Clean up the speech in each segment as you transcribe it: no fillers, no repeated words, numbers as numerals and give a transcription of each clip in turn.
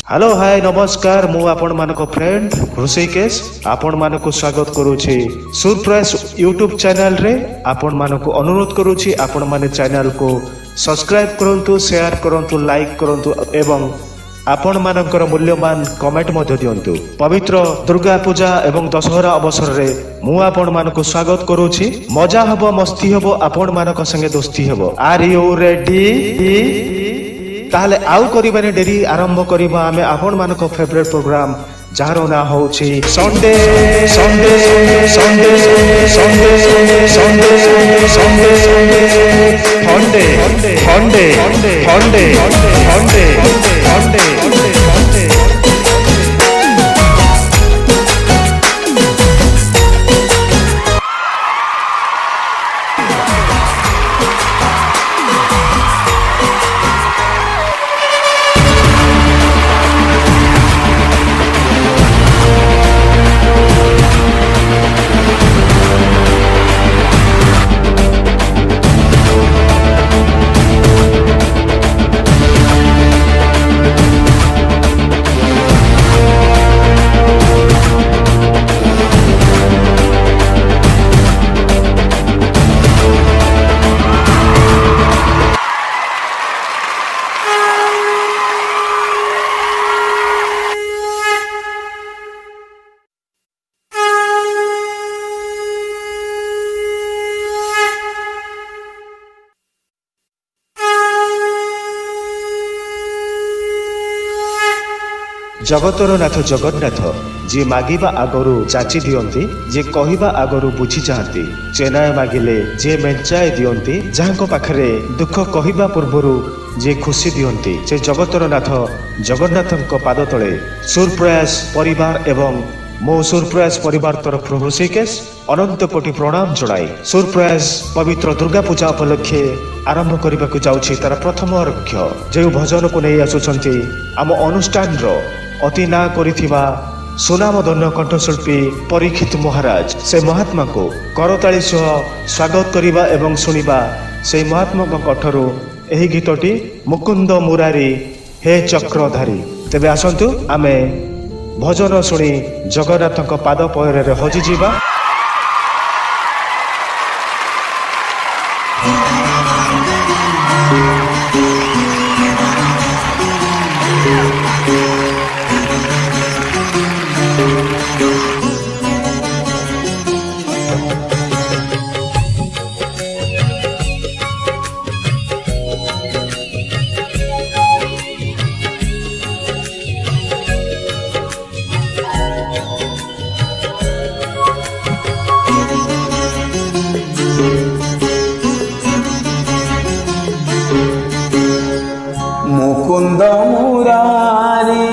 Hello hi नमस्कार मु आपण मानको फ्रेंड ऋषिकेश आपण मानको स्वागत करूछि सुरप्राइज यूट्यूब चैनल रे आपण मानको अनुरोध करूछि आपण माने चैनल को सब्सक्राइब करंतु शेयर करंतु लाइक करंतु एवं आपण मानकर मूल्यवान कमेंट मध्य दियंतु। पवित्र दुर्गा पूजा एवं दशहरा अवसर रे मु आपण मानको स्वागत करूछि। मजा हबो मस्ती हबो आपण मानक संगे दोस्ती हबो। Are you ready? ताहले आउ करिबाने डेरी आरंभ करिबा आमे आपण मानक फेवरेट प्रोग्राम जार ना होछि Sunday Sunday Sunday Sunday Sunday Sunday funday funday funday funday फंडे जगतर नाथ जगन्नाथ जी मागिबा आगरू चाची दियंती जे कहिबा आगरू बुझी जाती चेनाय मागिले जे मेंचाए दियंती जाहाको पाखरे दुख कहिबा पूर्वरु जे खुशी दियंती से जगतर नाथ जगन्नाथଙ୍କ पाद तळे सुरप्रयास परिवार एवं मो सुरप्रयास परिवार तरफ ऋषिकेश अनंत कोटि प्रणाम जणाई सुरप्रयास पवित्र दुर्गा पूजा उपलक्षे आरंभ करने को जाउछि तार प्रथम अर्घ्य जे भजन को नहीं आसुछंती आम अनुष्ठान रो अति ना करिथिबा सुनामधन्य कंठशिल्पी परीक्षित महाराज से महात्मा को करताली सह स्वागत करिबा एवं सुनिबा से महात्मा कठरू एही गीतटी मुकुंद मुरारी हे चक्रधारी। तेबे आसंतु आमे भजन शुणी जगन्नाथ पाद पयरे हजि जीवा। मुकुंद मुरारी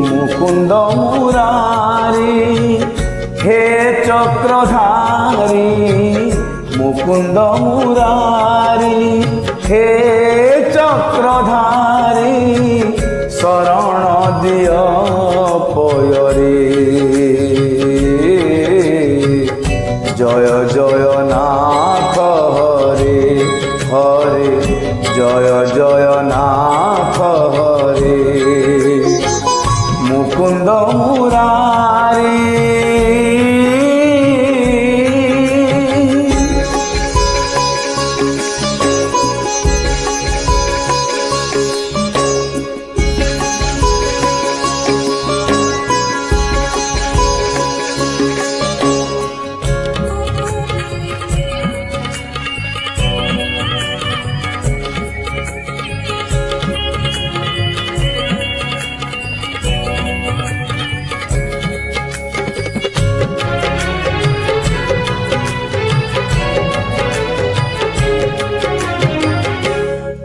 मुकुंद मुरारी हे चक्रधारी मुकुंद मुरारी हे चक्रधारी शरण दिय पयरे जय जय नाथ हरे हरे जय जय नाथ हरे मुकुंद मुरारी।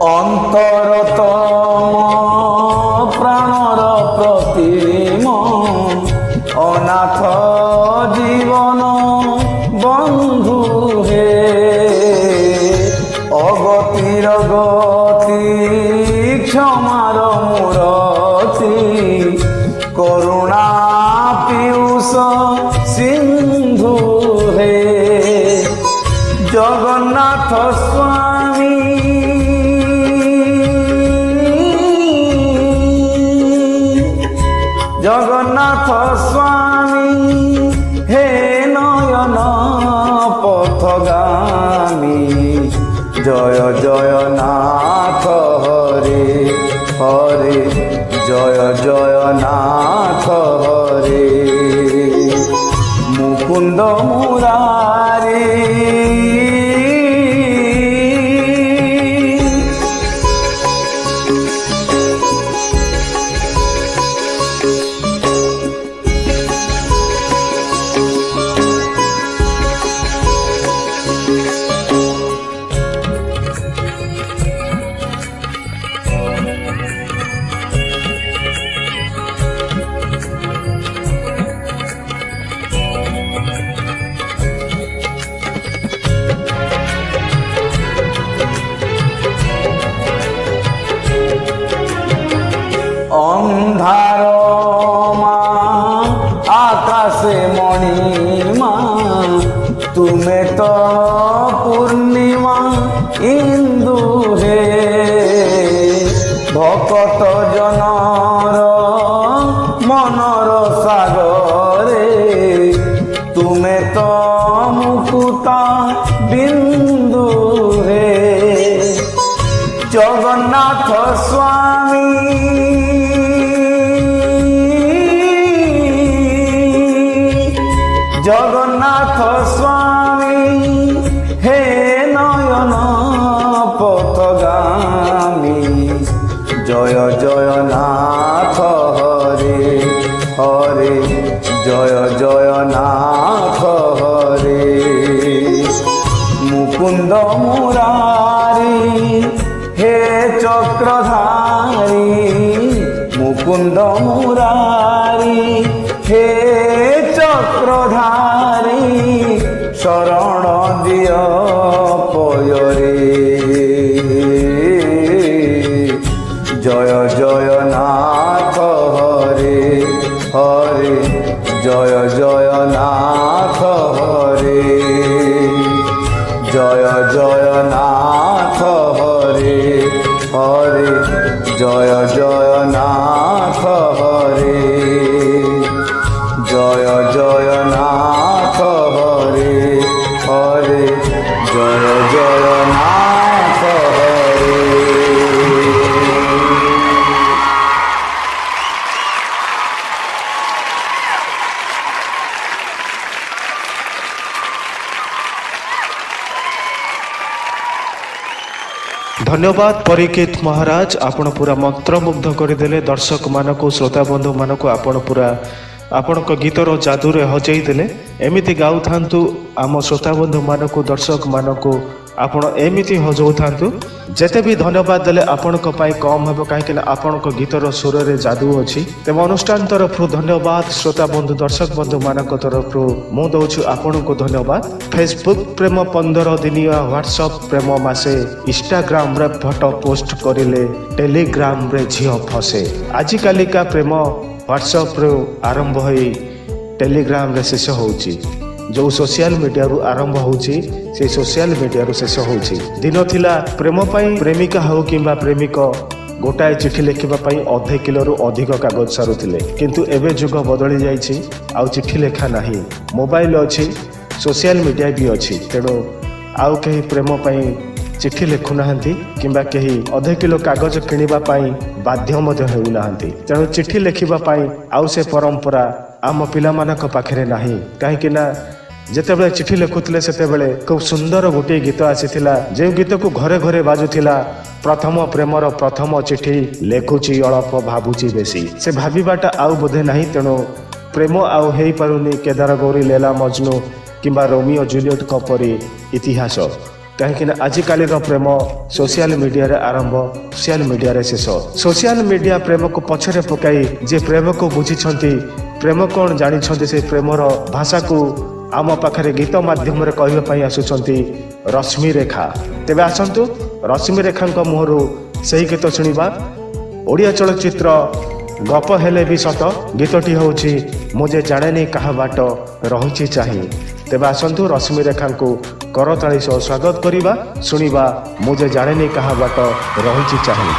अंतरतम प्राणर प्रतिम अनाथ जीवन बंधु हे अगतिर गति क्षमार मूरति करुणा पीयूष सिंधु हे जगन्नाथ स्वामी জগন্নাথ স্বামী হে নয়ন পথগামী জয় জয় নাথ হরে হরে জয় জয় নাথ হরে মুকুন্দ মুরারি অন্ধার মা আকাশে মণিমা তুমে তো পূর্ণিমা ইন্দু হে ভকত জনর মনর সাগরে তুমে তো মুকুতা বিন্দু হে জগন্নাথ স্বামী জগন্নাথ স্বামী হে নয়ন পথগামী জয় জয় নাথ হরে হরে জয় জয় নাথ হরে মুকুন্দ মুরারি হে চক্রধারী মুকুন্দ মুরারি হে চক্রধারী শরণ দিয় পয়রে জয় জয় নাথ হরে হরে জয় জয় নাথ হরে জয় জয় নাথ হরে হরে জয় জয় নাথ হরে জয় জয় নাথ হরে হরে জয় জয় নাথ হরে। धन्यवाद परीक्षित महाराज आपण पूरा मंत्रमुग्ध करदेले दर्शक मानक श्रोता बंधु मानक आपण पूरा आपण गीतर जादूरे हजई देले एमिति गाउ थांतु आम श्रोता बंधु मानक दर्शक मानक आपण एमिति हजौ थांतु जेते भी धन्यवाद देले आपण पाई कम हेबो काहे आपण गीतर सुर रे जादू अछि तेम अनुष्ठान तरफ धन्यवाद श्रोता बंधु दर्शक बंधु मानक तरफ मु दउछु आपण को धन्यवाद फेसबुक प्रेम 15 दिनिया व्हाट्सएप प्रेम मासे इंस्टाग्राम रे फोटो पोस्ट करिले टेलीग्राम रे झियो फसे आजि कालिका प्रेम व्हाट्सएप रे आरंभ होई टेलीग्राम रे शेष होउची जो सोशल मीडिया रु आरंभ होउची से सोशल मीडिया रु शेष होउची दिन थिला प्रेम पाई प्रेमिका हो किंबा प्रेमिक गोटाए चिठी लिखिबा पाई अधे किलो रु अधिक कागज सारुथिले किंतु एबे जुग बदली जाईची आउ चिठी लेखा नाही मोबाइल अछि सोशल मीडिया भी अछि तेणु आउ कहीं प्रेम पाई चिठी लिखु नाहंती किंबा कहीं अधे किलो कागज किनिबा पाई बाध्य मध्य हेउ नाहंती तेणु चिठी लिखिबा पाई आउ से परंपरा आम पिला मानक पाखरे नाही काहे कि ना जेतेबेले चिठी लिखुଥିଲେ सेतेबेले खूब सुंदर गोटे गीत आसीथिला जे गीत को घरे घरे बाजुथिला प्रथम प्रेमर प्रथम चिठी लेखुची अळप भाबुची बेसी से भाबिबाटा आउ बोधे नाही तेणु प्रेम आउ हेई पारुनी केदार गौरी लैला मजनू किंबा रोमियो जूलियट कपरी इतिहास कहीं आजिकाल प्रेम सोशल मीडिया रे आरंभ सोशल मीडिया रे शेष सोशल मीडिया प्रेम को पछरे पकाई जे प्रेम को बुझी प्रेम कौन जानी से प्रेमर भाषा को आम पाखरे गीत माध्यम रे कहवाई आसुचंती रश्मि रेखा तेबे आसंतु रश्मि रेखा मुहरु सही गीत शुणिबा ओडिया चलचित्र गप हेले भी सत गीतटी होउछि मुझे जानेनी कहा बाट रहुछि चाहि तेबे आसंतु रश्मि रेखा को करताली सह स्वागत करिबा शुणिबा मुझे जानेनी कहा बाट रहुछि चाहि।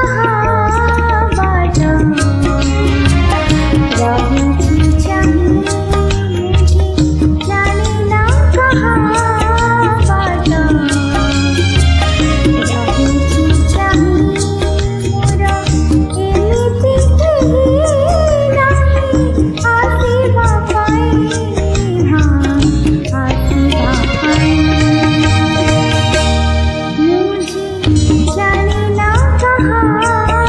कहाँ बाटा रही चाहिए मुझे जाने ना कहाँ बाटा रही चाहिए मोरा एमिति कहीं नहीं आसिबा पाए हाँ आसिबा पाए मुझे जाने ना कहाँ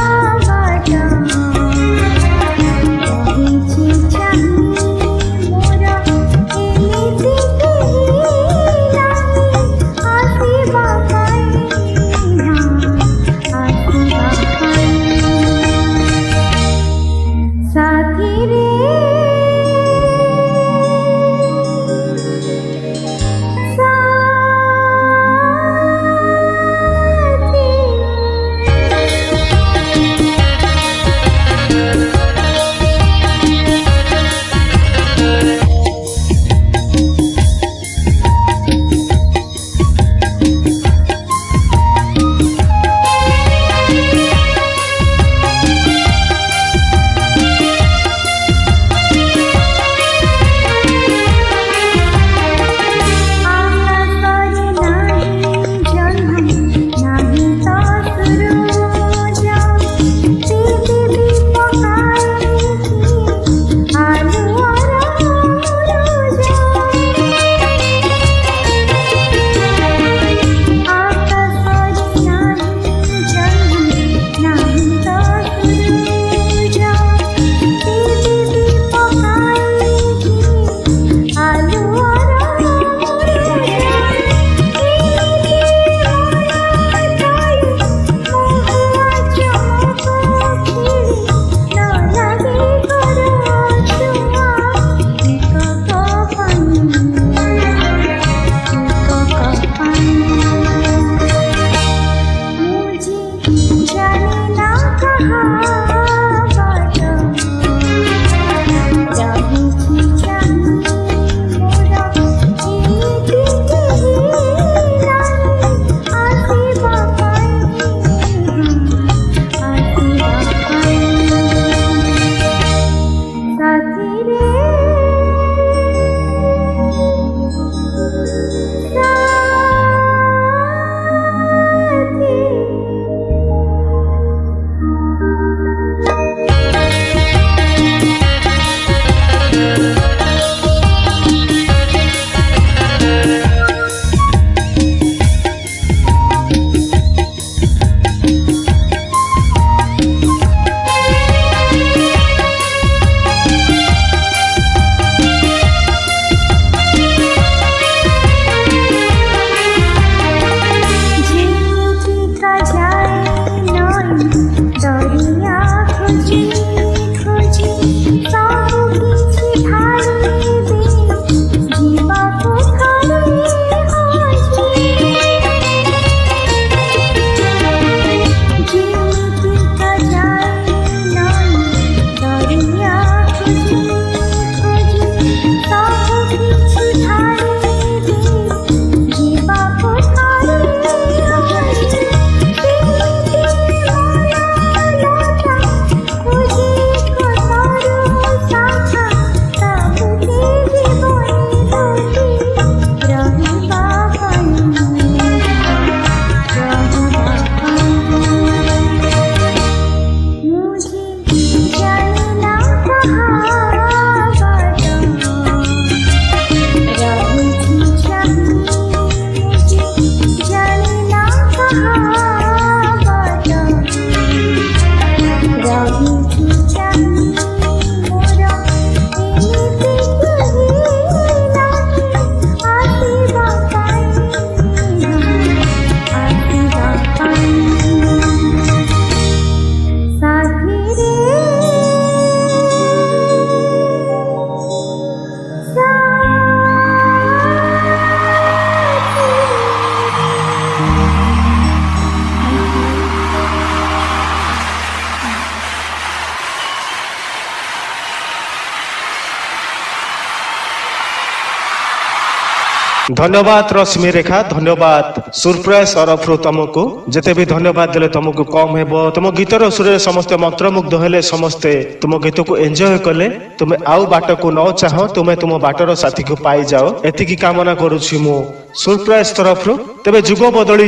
धन्यवाद रश्मि रेखा, धन्यवाद सुरप्राइज तरफ तुमको जिते भी धन्यवाद देले तुमको कम हेबो। तुम गीतर सुर समस्ते मंत्रमुग्ध हेले, समस्ते तुम गीत को एंजॉय कले। तुम आउ बाट को न चाह, तुम तुम बाटर साथी को पाई जाओ, एतिकी कामना करुछि मु सुरप्राइज तरफ। तेबे जुग बदली,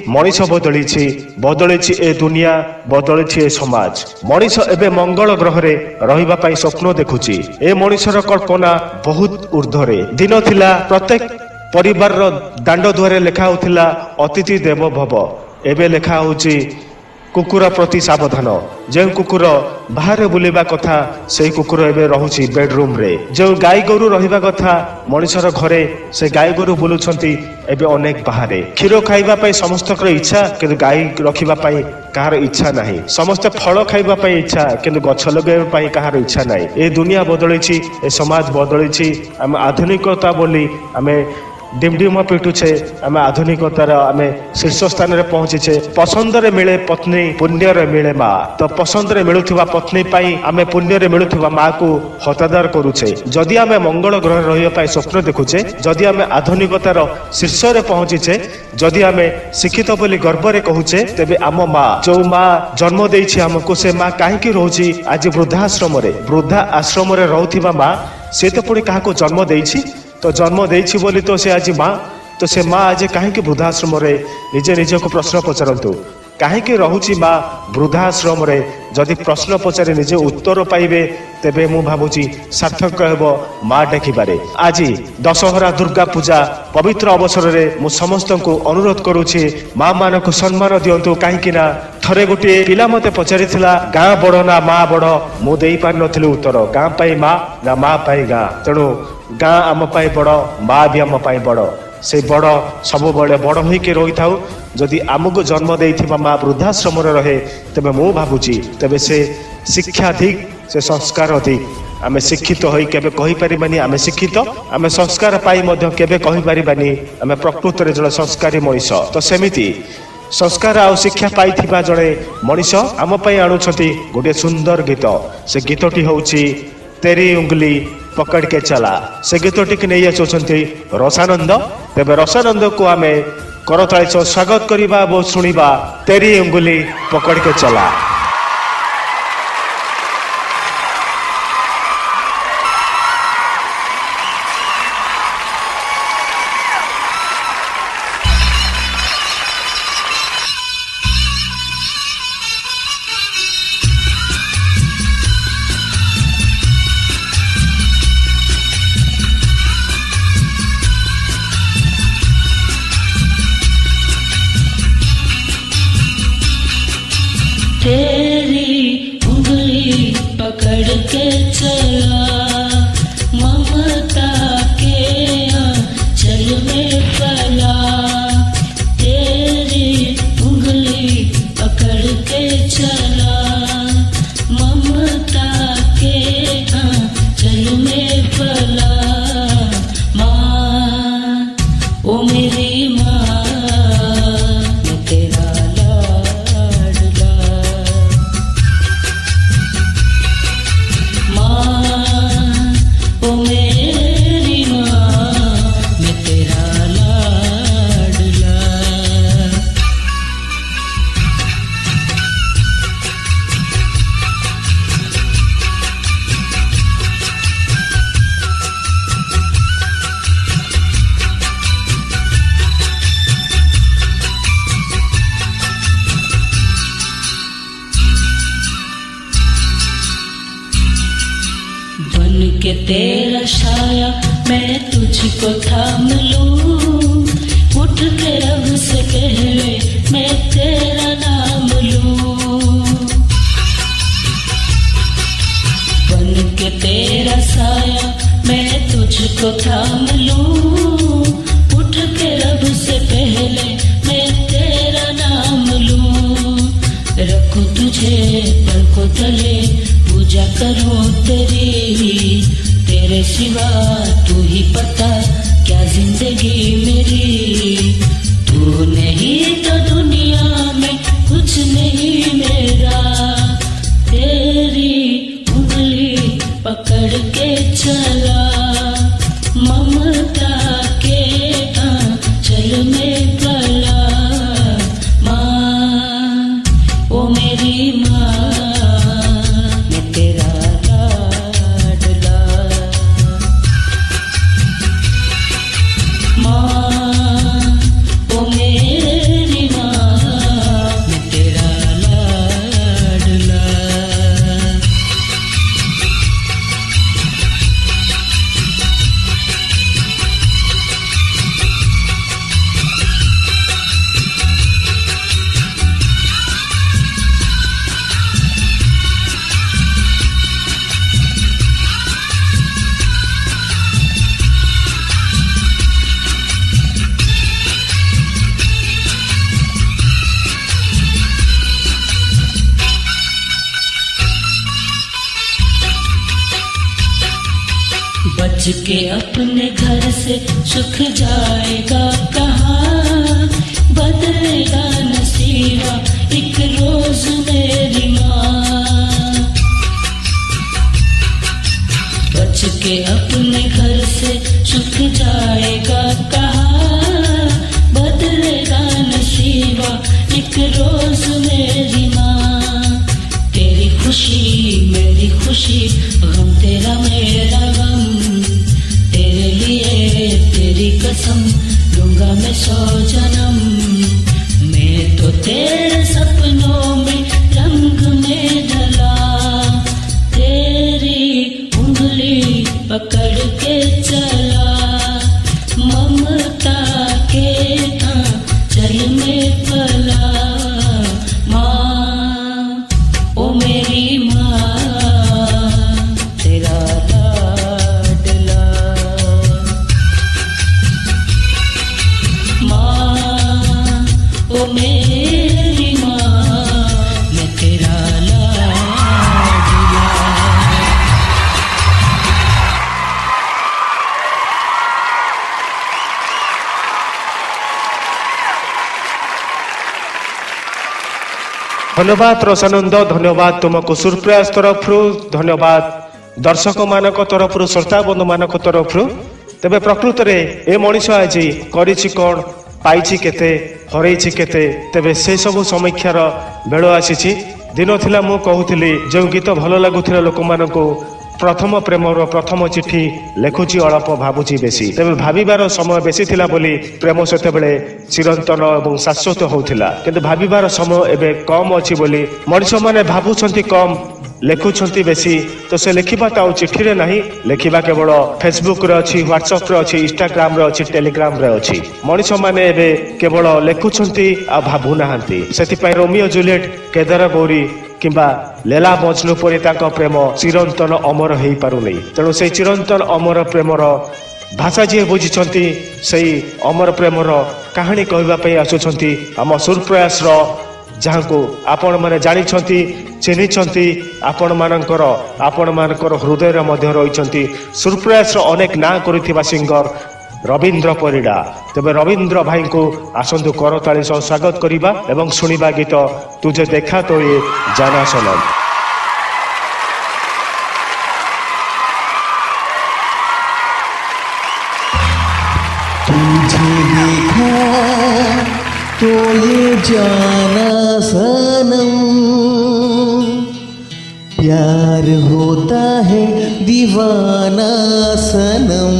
मनीष बदली, बदली ए दुनिया, बदली ए समाज। मनीष एबे मंगल ग्रह रे रहिबा पई स्वप्न देखुछि। ए मनीषर कल्पना बहुत ऊर्ध्वरे। दिन थिला प्रत्येक परिवार दांड दुआरे लेखा होता अतिथि देव भव, एवं लेखा होची कुकुर प्रति सावधान। जो कुकुर बाहर बुलवा कथा से कुकुर एवं रोचे बेडरूम रे। जो गाई गोरु रहिबा कथा मनीषर घरे से गाई गोरु बुलुछंती एवं अनेक बाहर। क्षीर खाइबा समस्त इच्छा किंतु गाई रखिबा कहार इच्छा नहीं। समस्त फल खाइबा इच्छा किंतु गछ लगेबा कहार इच्छा नहीं। ए दुनिया बदली, ए समाज बदली। आम आधुनिकता बोली आमे डिमडिम पिटुछे, आम आधुनिकतार आम शीर्ष स्थान में पहुंचीचे। पसंद रे मिले पत्नी, पुण्य रे मिले माँ। तो पसंद रे मिलुथिबा पत्नी पाई आम पुण्य रे मिलुथिबा माँ को हतादार करुछे। जदि आम मंगल ग्रह रहिबा पाई स्वप्न देखुचे, जदि आम आधुनिकतार शीर्ष रे पहुंचीचे, जदि आम शिक्षित बोली गर्व रे कहूचे, तेबे आम माँ जो माँ जन्म देइछि हमको, से माँ काहेकि रहउछि आज वृद्धाश्रम रे। वृद्धा आश्रम रे रहउथिबा माँ से तो पुणी काहाको जन्म देइछि, तो जन्म देइछि बोली तो से आज माँ, तो से माँ आज कहीं वृद्धाश्रम रे निजे निज को प्रश्न पचारतु, कहीं रोचे माँ वृद्धाश्रम रे। जदि प्रश्न पचारे निजे उत्तर पाइबे, तेबे मु भावुची सार्थक हेबो माँ डाकिबारे। आज दशहरा दुर्गा पूजा पवित्र अवसर रे मु समस्त को अनुरोध करुछि, माँ मान को सम्मान दियंतु। कहीं ना थरे गोटे पिला मते पचारि थिला, गाँ बड़ ना माँ बड़, मु देई पार नथिलि उत्तर। गाँ पाई माँ ना माँ पाई गाँ, तेणु गाँ आम पाई बड़, माँ भी आम पाई बड़। से बड़ सब बड़े बड़ होइके रही था। जदि आमको जन्म देइथिबा माँ वृद्धाश्रम रहे, तेबे मु भावुची तेबे से शिक्षा अधिक, से संस्कार अधिक। आमे शिक्षित होई केबे कहि परिबानी आमे शिक्षित, आमे संस्कार पाई मध्य केबे कहि परिबानी आमे प्रकृत रे जण संस्कारी मनीष। तो सेमिति संस्कार आ शिक्षा पाइथिबा जणे मनीष आम पई आणुछथि गोटे सुंदर गीत। से गीतटी होउची तेरी उंगली पकड़ के चला। से गीतटी के नहीं आसुछंती रसानंद। तेबे रसानंद को आमे करताली स्वागत करिबा वो सुनिबा तेरी उंगली पकड़ के चला। तेरी उंगली पकड़ के चला, ममता के आंचल में पला। तेरी उंगली पकड़ के चला, ममता के आंचल में पला। माँ ओ मेरी माँ, मैं तेरा लाडला। ओ मेरी माँ, मैं तेरा लाडला। बन के तेरा साया मैं तुझको थाम लूं, उठ के रब से कह ले मैं तेरा नाम लूं। बन के तेरा साया मैं तुझको थाम लूं, उठ के रब से पहले मैं तेरा नाम लूं। रखूं तुझे पलकों तले, पूजा करूं तेरी, तेरे सिवा तू ही पता क्या जिंदगी मेरी। तू नहीं तो दुनिया में कुछ नहीं मेरा। तेरी उंगली पकड़ के चला, ममता के बच के अपने घर से सुख जाएगा कहाँ, बदलेगा नसीबा एक रोज मेरी माँ। बच के अपने घर से सुख जाएगा कहाँ, बदलेगा नसीबा एक रोज मेरी माँ। तेरी खुशी मेरी खुशी, गम तेरा मेरा गम, तेरे लिए तेरी कसम लूंगा मैं 100 जन्म। मैं तो तेरे सपनों में रंग में ढला, तेरी उंगली पकड़ के चला, ममता के चल में पला। माँ ओ मेरी माँ, तेरा लाडला। माँ ओ मेरी माँ, मैं तेरा लाडला। धन्यवाद रोशानंद, धन्यवाद तुमको सुरप्रयास तरफ, धन्यवाद दर्शक मान तरफ, श्रोता बंधु मान तरफ। तेबे प्रकृत में ए मनीष आज करिछि कौन, पाइछि केते, हरैछि केते, तेबे से सब समीक्षार बेड़ आसीछि। दिन थिला मु कहूथिली जो गीत भल लागुथिला लोक मानकु प्रथम प्रेमर प्रथम चिठी लेखुची अल्प भावुची बेसी। तेबे भाविबार समय बेसी थिला बोली प्रेम सेतेबेले चिरंतन एवं शाश्वत होउथिला, किंतु भाविबार समय एबे कम अछि बोली मनीष माने भाबुछंती कम, लेखुछंती बेसी। तो से लेखिबा ताउ चिठी रे नाही, लेखिबा केवल फेसबुक रे अछि, व्हाट्सएप रे अछि, इंस्टाग्राम रे अछि, टेलीग्राम रे अछि। मनीष माने एबे केवल लेखुछंती आ भाबु नाहंती। सेति पय रोमियो जूलियट, केदार गौरी किंबा लेला मजनू परि तांको प्रेम चिरंतन अमर हेई पारु नै। तेणु से चिरंतन अमर प्रेमर भाषा जी बुझिछंती, सेई अमर प्रेमर कहानी कहबा पय आसुछंती आम सुरप्रयास रो, जहाँ को आपण माने जानिछंती, चिन्हिछंती, आपण मानकर हृदय मध्य रहिछंती। सुरप्रयास रो अनेक ना करिथिबा सिंगर रवींद्र परिडा। तेबे रवींद्र भाई को आसंतु करताली सह स्वागत करिबा एवं सुनिबा गीत तुझे देखा तो ये जाना सनम। तुझे देखा तो ये जाना सनम, प्यार होता है दीवाना सनम।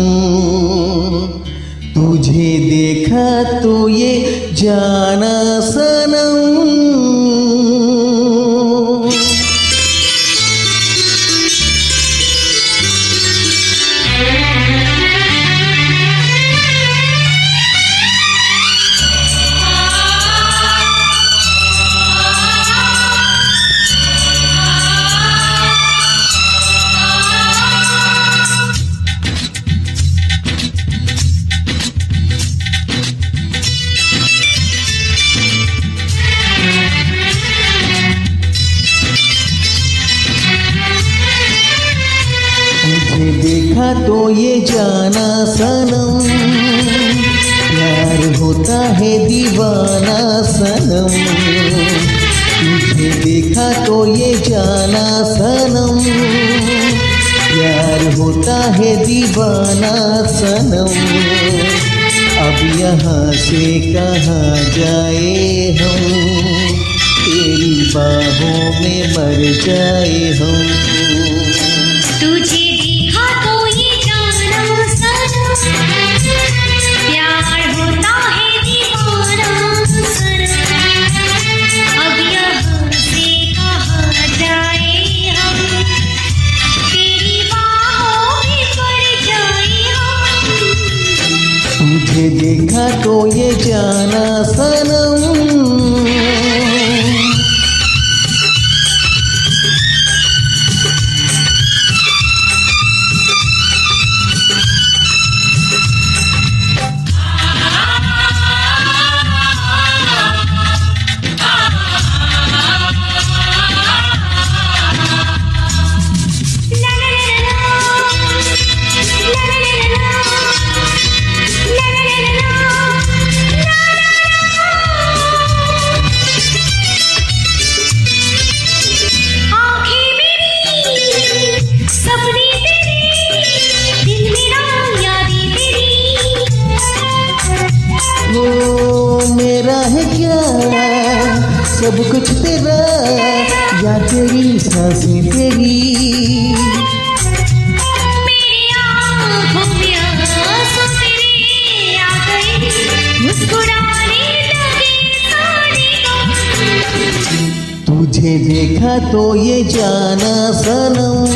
तुझे देखा तो ये जाना सनम। तुझे देखा तो ये जाना सनम, प्यार होता है दीवाना सनम। तुझे देखा तो ये जाना सनम, प्यार होता है दीवाना सनम। अब यहाँ से कहाँ जाए हम, तेरी बाहों में मर जाए हम। तुझे देखा तो ये जाना सनम, प्यार होता है दीवाना सनम। अब यहाँ से कहाँ जाए हम, तेरी बाहों में पड़ जाए हम। तुझे देखा तो ये जाना सनम। La la la la la, la la या तेरी सांसें तेरी मेरी आँखों में आंसू तेरे आ गए, मुस्कुराने लगे सारे गम। तुझे देखा तो ये जाना सनम,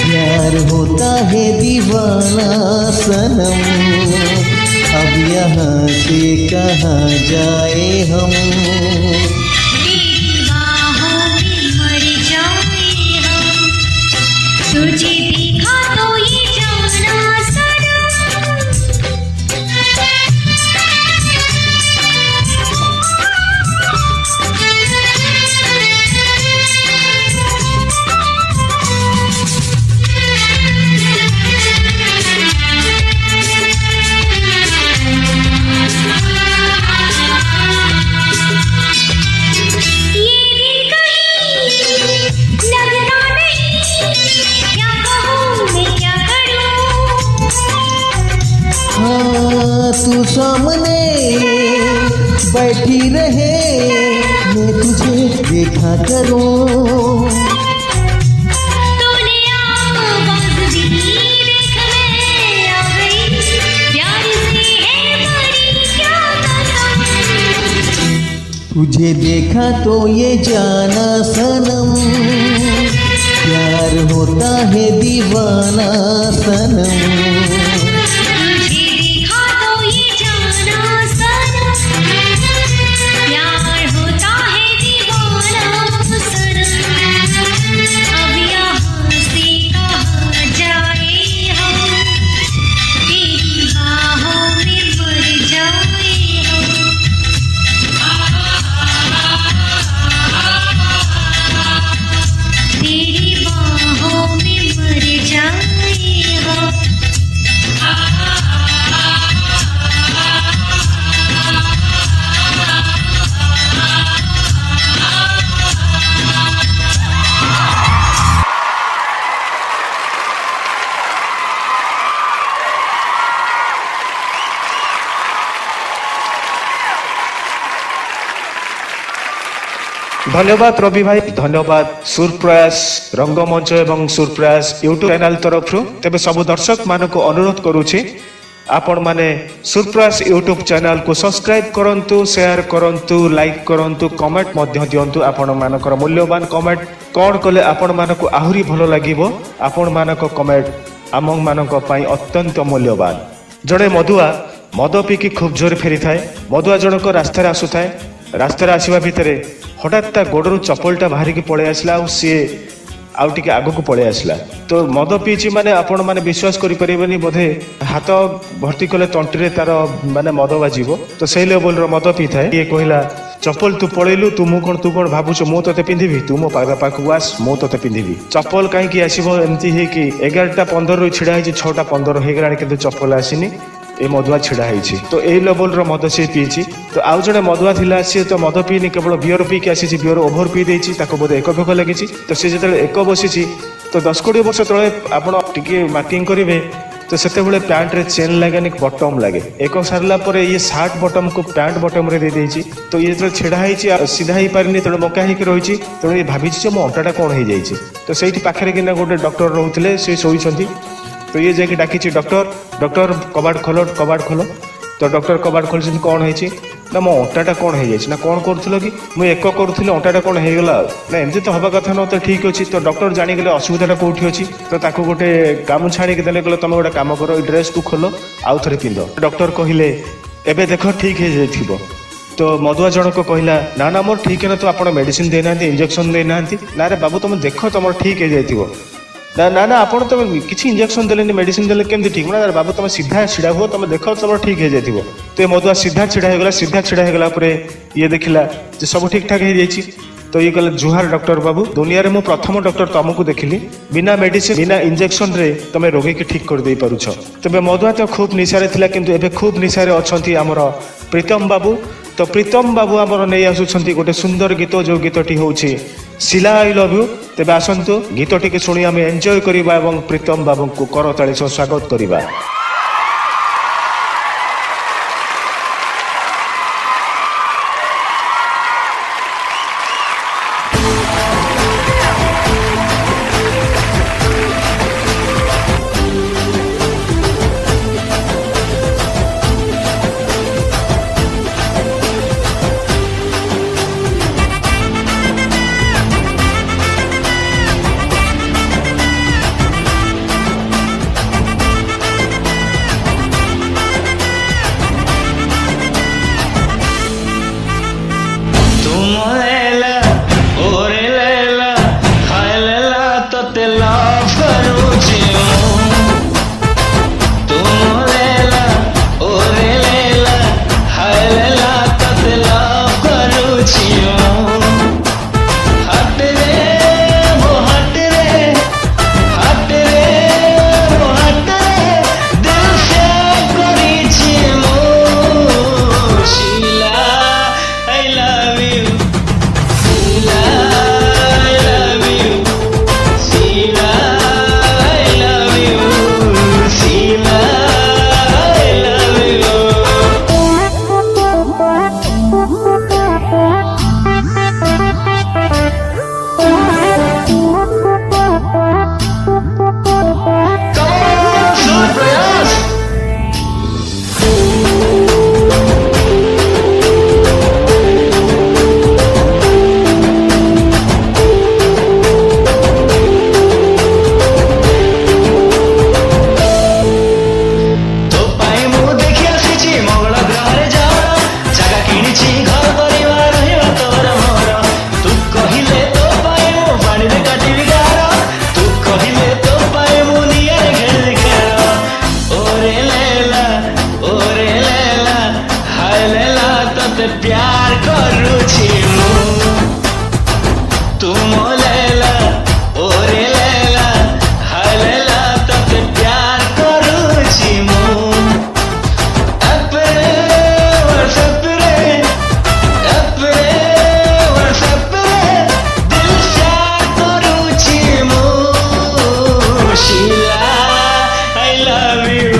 प्यार होता है दीवाना सनम। अब यहाँ से कहाँ जाए हम, तेरी बाहों में मर जाए हम। तुझे देखा तो ये जाना सनम। ये भी कहीं लगता नहीं, क्या कहूँ मैं क्या करूँ। हाँ तू सामने बैठी रहे, मैं तुझे देखा करूं। तूने आवाज़ दी, देख मैं आ गई, प्यार से है मरी क्या कसम। तुझे देखा तो ये जाना सनम, प्यार होता है दीवाना सनम। तुझे देखा तो ये जाना सनम, प्यार होता है दीवाना सनम। अब यहाँ से कहाँ जाए हम, तेरी बाहों में मर जाए हम। तेरी बाहों में मर जाए हम। धन्यवाद रवि भाई, धन्यवाद सुरप्रयास रंगमंच एवं सुरप्रयास यूट्यूब चैनल तरफ। तेबे सब दर्शक मान को अनुरोध करुछि आपण माने सुरप्रयास यूट्यूब चैनल को सब्सक्राइब करंतु, शेयर करंतु, लाइक करंतु, कमेंट मध्य दियंतु। आपण मानकर मूल्यवान कमेंट कौन कले आपण मानक आहुरी भलो लागिवो। आपण मानक कमेंट आम मानक पई अत्यंत मूल्यवान। जड़े मधुआ मद पीकी खूब जोर फेरी थाए। मधुआ जनक रास्तार आसुए, रास्तार आसवा भितर हठात ता गोड़ू चपलटा बाहरिकी पलि आसला और सी आउ टिके आगक पलि आसला। तो मद पीची माने आपण माने विश्वास करि परिबेनी, बोधे हाथ भर्ती कले तंटीरे तार माने मद बाजिबो। तो सेही लेवल रो मद पी थाए। ये कहला चप्पल तू पळेलु, तू तू कोन भाबुछ मु तते पिंधिबी, तू मो पाखु आस मु तते पिंधिबी। चप्पल कहीं आसबो एमती हे कि 11:15 रु छिड़ा है 6:15 हो गलानी किंतु चप्पल आसीनी। ए मधुआ छिड़ा है तो यही लेवल रो मद सी पीची। तो आउ जड़े मधुआ थिला सी तो मद पीनी केवल बियर पीकी आसी, बियर ओभर पी देछि, ताको बोधे एक भेक लगी। तो सी जो एक बसी तो 10-20 वर्ष तले आपण टिके मार्किंग करेंगे तो से पैंट रे चेन लगे बटम लगे। एक सारा पर ये शार्ट बटम को पैंट बटम रे दे देछि। तो ये जो छिड़ा है सीधा ही पारिनी, तेणु मका होकर रही। तेणु ये भावी मो अंटाटा कौन हो जाए। तो से पाखे किना गोटे डॉक्टर रोते सी शोती। तो ये जाकि डाकी डॉक्टर, डॉक्टर कबाड़ खोल। तो डॉक्टर कबाड़ खोल कौन है ना मो अंटाटा कौन हो जाए ना कौन करूँ कि मुझे एक करूँ अंटाटा कौन होगला ना एमती तो हवा कथा न। तो ठीक अच्छे। तो डॉक्टर जाणीगले असुविधा कौटी अच्छी। तो ताको गोटे गामुछा आनिक देले, कहले तुम गोटे काम कर ड्रेस को खोल आउ थे पिंध। डॉक्टर कहले एबे देख ठीक हो जाइथिबो। तो मधुआ जनक कहला ना ना मोर ठीक है ना, तो आप मेडिसिन देना इंजेक्शन देना ना रे बाबू तुम देख तुम ठीक हो जाइथिबो। ना ना ना आप तुम किसी इंजेक्शन देले मेडिसिन देले केमती ठीक ना बाबू तुम सीधा छिड़ा हुआ, तुम देख तुम ठीक हो जाइथिबो। तो ये मधुआ सीधा छिड़ा होगला। सीधा छिड़ा होगला पर ये देखला जे सब ठीक ठाक हो जाइछि। तो ये कहले जुहार डॉक्टर बाबू, दुनिया रे मु प्रथम डॉक्टर तुमको देखिली बिना मेडिसिन बिना इंजेक्शन रे तुम रोगी की ठीक कर दे पारुछ। तबे मधुआ तो खूब निशारे थिला, किंतु एबे खूब निशारे अछंती हमर प्रीतम बाबू। तो प्रीतम बाबू आमर नहीं आसुछंती गोटे सुंदर गीत, जो गीतटी होछि शिला आई लव यू। तेबे आसंतु गीतटी के सुनी आम एंजॉय करिबा एवं प्रीतम बाबू को करताली सह स्वागत करिबा। तुम लैला ओरे लैला हाय लैला तते प्यार करूची मु अपरे वर्षपरे दिल शार करूची मु Sheila I love you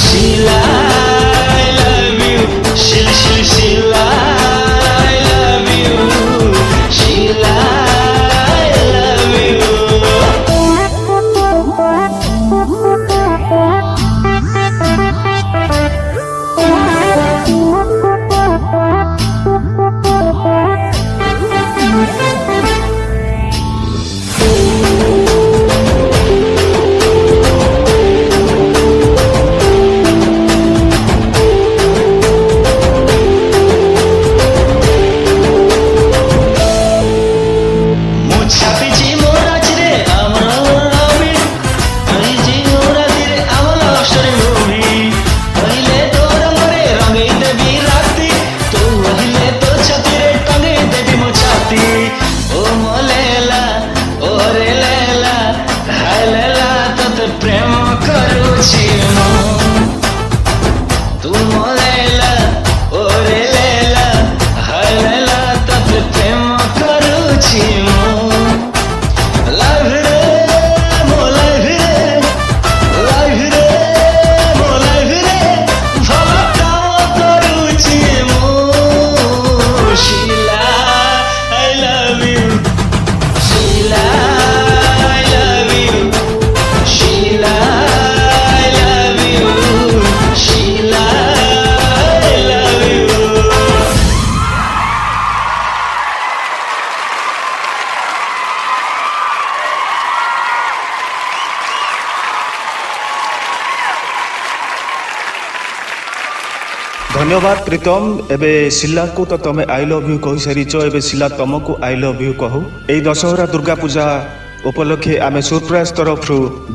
Sheila I love you Sheila I love you Sheila I love you छापिची मोराची आमी आईची मोराची आम्हाला अक्षर मूवी पहिले तो रंगरे रंगई देवी राती तो पहिले तो छाती रे टंगई देवी मो छाती ओ मो लैला ओ रे लैला हाय लैला तते प्रेम करूची मु तू मो लैला ओ रे लैला हाय लैला तते प्रेम करूची मु धन्यवाद प्रीतम एबे शिला को तो तमे आई लव यू कहि सारिचो एबे शिला तुमको आई लव यू कहू एई दशहरा दुर्गा पूजा उपलक्षे आमे सुरप्रयास तरफ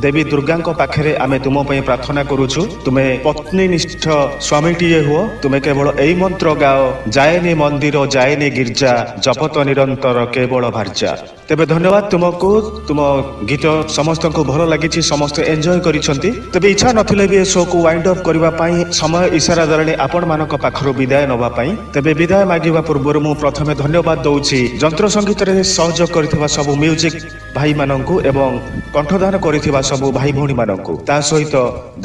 देवी दुर्गा पाखे आमे तुम प्रार्थना करुछु तुमे पत्नीनिष्ठ स्वामीटीए हुओ तुमे केवल एई मंत्र गाओ जाएनी मंदिर जाएनी गिरजा जपत निरंतर केवल भार्जा तेबे धन्यवाद तुमको तुम गीत समस्त को भल लगी समस्त एंजॉय करिसंती तेबे इच्छा नथिले भी शो को वाइंड अप करबा पई समय इशारा दरणे आपण मानक पाखरो विदाय नबा पई तेबे विदाय मागिबा पूर्व मु प्रथमे धन्यवाद दउछि जंत्र संगीत रे सहयोग करथिबा सब म्यूजिक भाई मानंकु एवं कंठदान करिथिबा सब भाई भौणी मानंकु ता सहित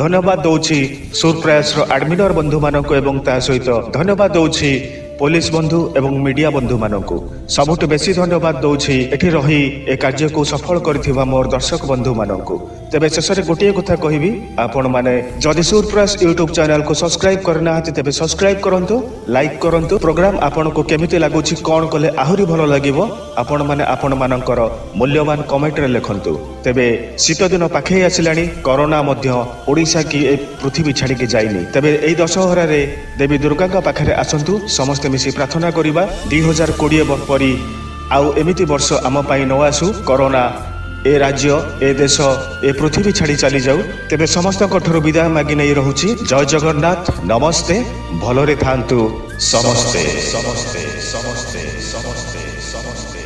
धन्यवाद दउछि सुरप्रयास रो एडमिनर बंधु मानंकु एवं ता सहित धन्यवाद दउछि पुलिस बंधु एवं मीडिया बंधु मानंकु सबुठ बेसी धन्यवाद दउछि एठी रही ए कार्य को सफल करथिबा मोर दर्शक बंधु मानंकु तेबे शेषरे गोटिए कथा कहिबी आपण माने जदि सुरप्रयास यूट्यूब चैनल को सब्सक्राइब करना हते तेबे सब्सक्राइब करंतु लाइक करंतु प्रोग्राम आपण को केमिति लागुछि कोन कले आहुरी भलो लागिवो आपण माने आपण मानकर मूल्यवान कमेंट रे लेखंतु तेबे शीत दिन पाखे आसिलानी कोरोना मध्य ओडिसा की ए पृथ्वी छाडी के जाइनी तेबे एई दशहरा रे देवी दुर्गा का पाखरे आसंतु समस्त मिसी प्रार्थना करिबा 2020 परी आउ एमिति वर्ष आम पाई न आसु कोरोना ए राज्य ए देश ए पृथ्वी छाड़ी चली जाऊ तेबे समस्त ठुर विदाय मागी नहीं रहुछि जय जगन्नाथ नमस्ते भलरे थांतु समस्ते समस्ते समस्ते समस्ते समस्ते।